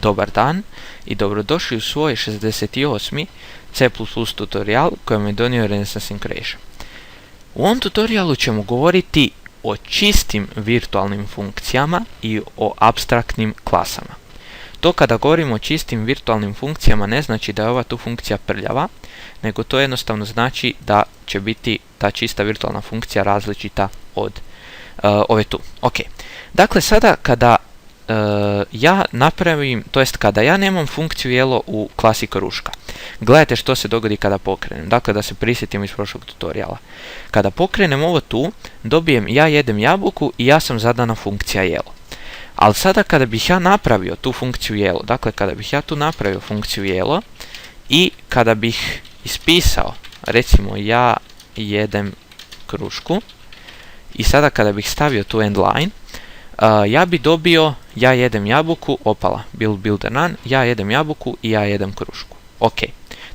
Dobar dan i dobrodošli u svoj 68. C++ tutorial kojem je donio Renaissance Inc. U ovom tutorialu ćemo govoriti o čistim virtualnim funkcijama i o apstraktnim klasama. To kada govorimo o čistim virtualnim funkcijama ne znači da je ova tu funkcija prljava, nego to jednostavno znači da će biti ta čista virtualna funkcija različita od ove tu. Ok, dakle sada kada ja napravim, to jest kada ja nemam funkciju jelo u klasi kruška, gledajte što se dogodi kada pokrenem. Dakle, da se prisjetim iz prošlog tutoriala. Kada pokrenem ovo tu, dobijem ja jedem jabuku i ja sam zadana funkcija jelo. Ali sada kada bih ja napravio tu funkciju jelo, dakle kada bih ja tu napravio funkciju jelo i kada bih ispisao, recimo ja jedem krušku, i sada kada bih stavio tu end line, ja bi dobio ja jedem jabuku, opala, builder none, ja jedem jabuku i ja jedem krušku. Ok,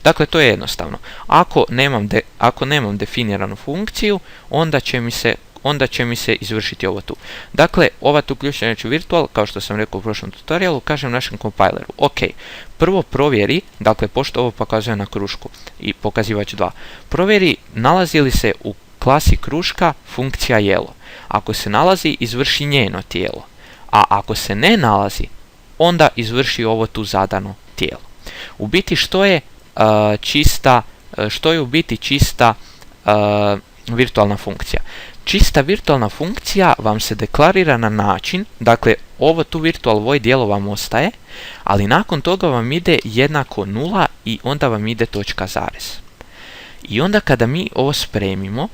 dakle to je jednostavno. Ako nemam definiranu funkciju, onda će mi se izvršiti ovo tu. Dakle, ova tu ključna riječ virtual, kao što sam rekao u prošlom tutorialu, kažem našem compileru, ok, prvo provjeri, dakle pošto ovo pokazuje na krušku i pokazivač 2, provjeri nalazi li se u klasi kruška funkcija jelo. Ako se nalazi, izvrši njeno tijelo. A ako se ne nalazi, onda izvrši ovo tu zadano tijelo. U biti što je u biti čista virtualna funkcija? Čista virtualna funkcija vam se deklarira na način, dakle ovo tu virtual void dijelo vam ostaje, ali nakon toga vam ide jednako 0 i onda vam ide točka zarez. I onda kada mi ovo spremimo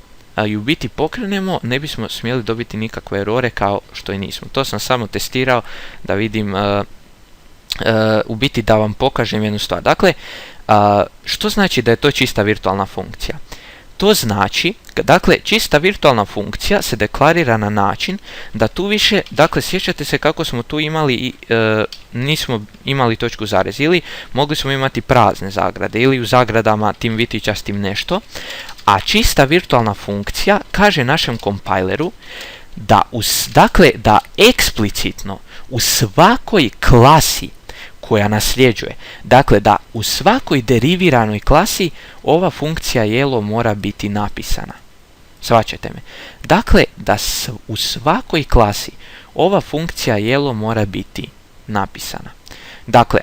i u biti pokrenemo, ne bismo smjeli dobiti nikakve errore kao što i nismo. To sam samo testirao da vidim, u biti da vam pokažem jednu stvar. Dakle, što znači da je to čista virtualna funkcija? To znači, dakle, čista virtualna funkcija se deklarira na način da tu više, dakle, sjećate se kako smo tu imali, nismo imali točku zarez, ili mogli smo imati prazne zagrade, ili u zagradama tim vitičastim nešto, a čista virtualna funkcija kaže našem compileru da, da eksplicitno u svakoj klasi koja nasljeđuje, dakle da u svakoj deriviranoj klasi ova funkcija jelo mora biti napisana. Shvaćate me? Dakle, da u svakoj klasi ova funkcija jelo mora biti napisana. Dakle,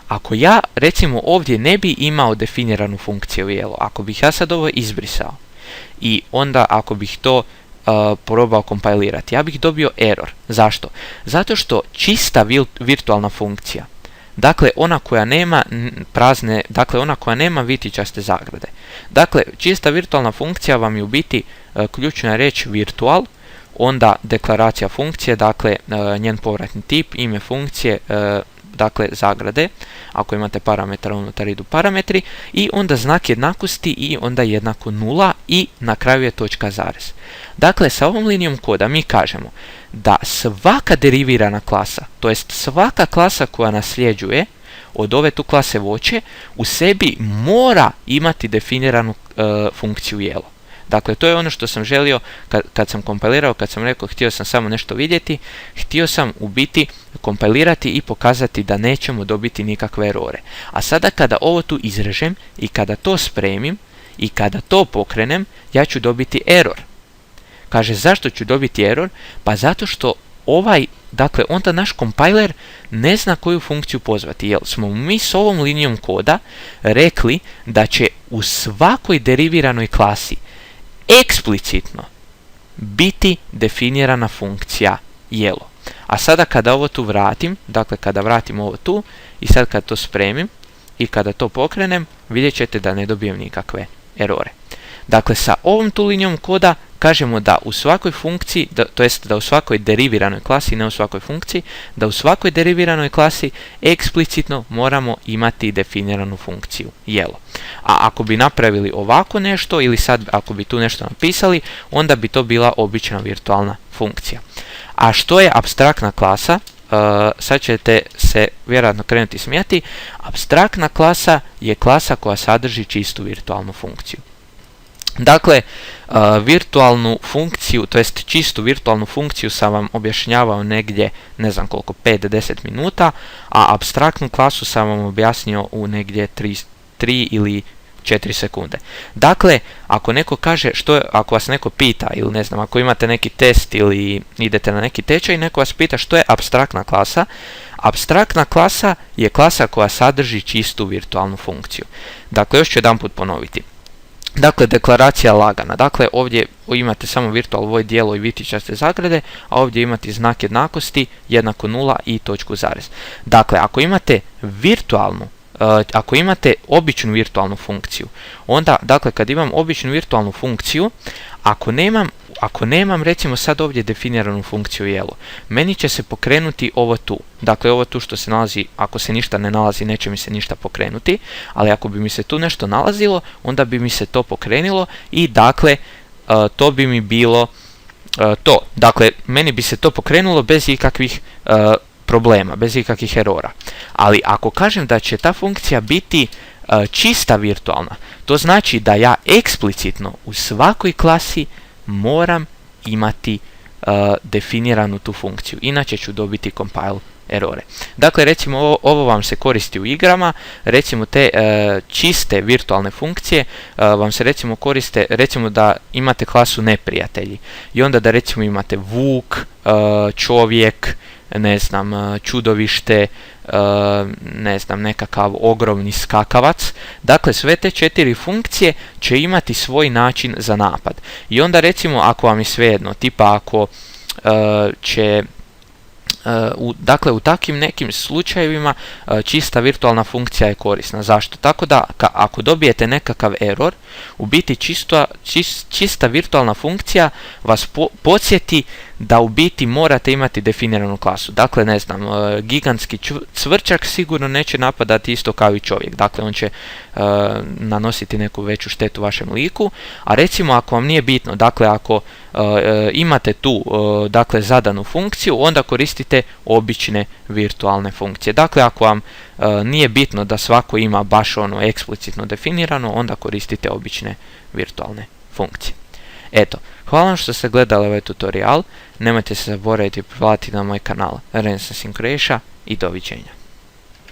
ako ja recimo ovdje ne bi imao definiranu funkciju jelo, ako bih ja sad ovo izbrisao i onda ako bih to probao kompilirati, ja bih dobio error. Zašto? Zato što čista virtualna funkcija, dakle ona koja nema prazne, dakle ona koja nema vitičaste zagrade, dakle čista virtualna funkcija vam je u biti ključna riječ virtual, onda deklaracija funkcije, dakle njen povratni tip, ime funkcije, dakle zagrade, ako imate parametra unutar idu parametri, i onda znak jednakosti i onda jednako 0 i na kraju je točka zarez. Dakle, sa ovom linijom koda mi kažemo da svaka derivirana klasa, to jest svaka klasa koja nasljeđuje od ove tu klase voće, u sebi mora imati definiranu funkciju jelo. Dakle, to je ono što sam želio kad sam kompilirao, kad sam rekao htio sam samo nešto vidjeti, htio sam u biti kompilirati i pokazati da nećemo dobiti nikakve errore. A sada kada ovo tu izrežem i kada to spremim i kada to pokrenem, ja ću dobiti error. Kaže, zašto ću dobiti error? Pa zato što dakle, onda naš compiler ne zna koju funkciju pozvati, jer smo mi s ovom linijom koda rekli da će u svakoj deriviranoj klasi eksplicitno biti definirana funkcija jelo. A sada kada ovo tu vratim, dakle kada vratim ovo tu i sad kada to spremim i kada to pokrenem, vidjet ćete da ne dobijem nikakve errore. Dakle, sa ovom tu linijom koda kažemo da u svakoj funkciji, to jest da u svakoj deriviranoj klasi, ne u svakoj funkciji, da u svakoj deriviranoj klasi eksplicitno moramo imati definiranu funkciju jelo. A ako bi napravili ovako nešto, ili sad ako bi tu nešto napisali, onda bi to bila obična virtualna funkcija. A što je apstraktna klasa? Sad ćete se vjerojatno krenuti smijati. Apstraktna klasa je klasa koja sadrži čistu virtualnu funkciju. Dakle, virtualnu funkciju, to jest čistu virtualnu funkciju sam vam objašnjavao negdje, ne znam koliko, 5-10 minuta, a apstraktnu klasu sam vam objasnio u negdje 3 ili 4 sekunde. Dakle, ako neko kaže, ako vas neko pita, ili ne znam, ako imate neki test ili idete na neki tečaj i neko vas pita što je apstraktna klasa, apstraktna klasa je klasa koja sadrži čistu virtualnu funkciju. Dakle, još ću jedanput ponoviti. Dakle, deklaracija lagana. Dakle, ovdje imate samo virtual void dijelo i vitičaste zagrade, a ovdje imate znak jednakosti jednako 0 i točku zarez. Dakle, ako imate običnu virtualnu funkciju, onda, dakle, kad imam običnu virtualnu funkciju, ako nemam recimo sad ovdje definiranu funkciju jelo, meni će se pokrenuti ovo tu. Dakle, ovo tu što se nalazi, ako se ništa ne nalazi, neće mi se ništa pokrenuti, ali ako bi mi se tu nešto nalazilo, onda bi mi se to pokrenulo i dakle, to bi mi bilo to. Dakle, meni bi se to pokrenulo bez ikakvih problema, bez ikakvih erora. Ali ako kažem da će ta funkcija biti čista virtualna, to znači da ja eksplicitno u svakoj klasi moram imati definiranu tu funkciju, inače ću dobiti compile erore. Dakle, recimo ovo vam se koristi u igrama, recimo te čiste virtualne funkcije vam se recimo koriste, recimo da imate klasu neprijatelji i onda da recimo imate vuk, čovjek, ne znam, čudovište, ne znam, nekakav ogromni skakavac. Dakle, sve te 4 funkcije će imati svoj način za napad. I onda recimo, ako vam je svejedno, tipa ako će dakle, u takvim nekim slučajevima čista virtualna funkcija je korisna. Zašto? Tako da ako dobijete nekakav error, u biti čista virtualna funkcija vas podsjeti da u biti morate imati definiranu klasu. Dakle, ne znam, gigantski cvrčak sigurno neće napadati isto kao i čovjek. Dakle, on će nanositi neku veću štetu vašem liku. A recimo, ako vam nije bitno, dakle, ako imate tu dakle, zadanu funkciju, onda koristite obične virtualne funkcije. Dakle, ako vam nije bitno da svako ima baš ono eksplicitno definirano, onda koristite obične virtualne funkcije. Eto, hvala vam što ste gledali ovaj tutorial, nemojte se zaboraviti pretplatiti na moj kanal Renaissance in Croatia i doviđenja.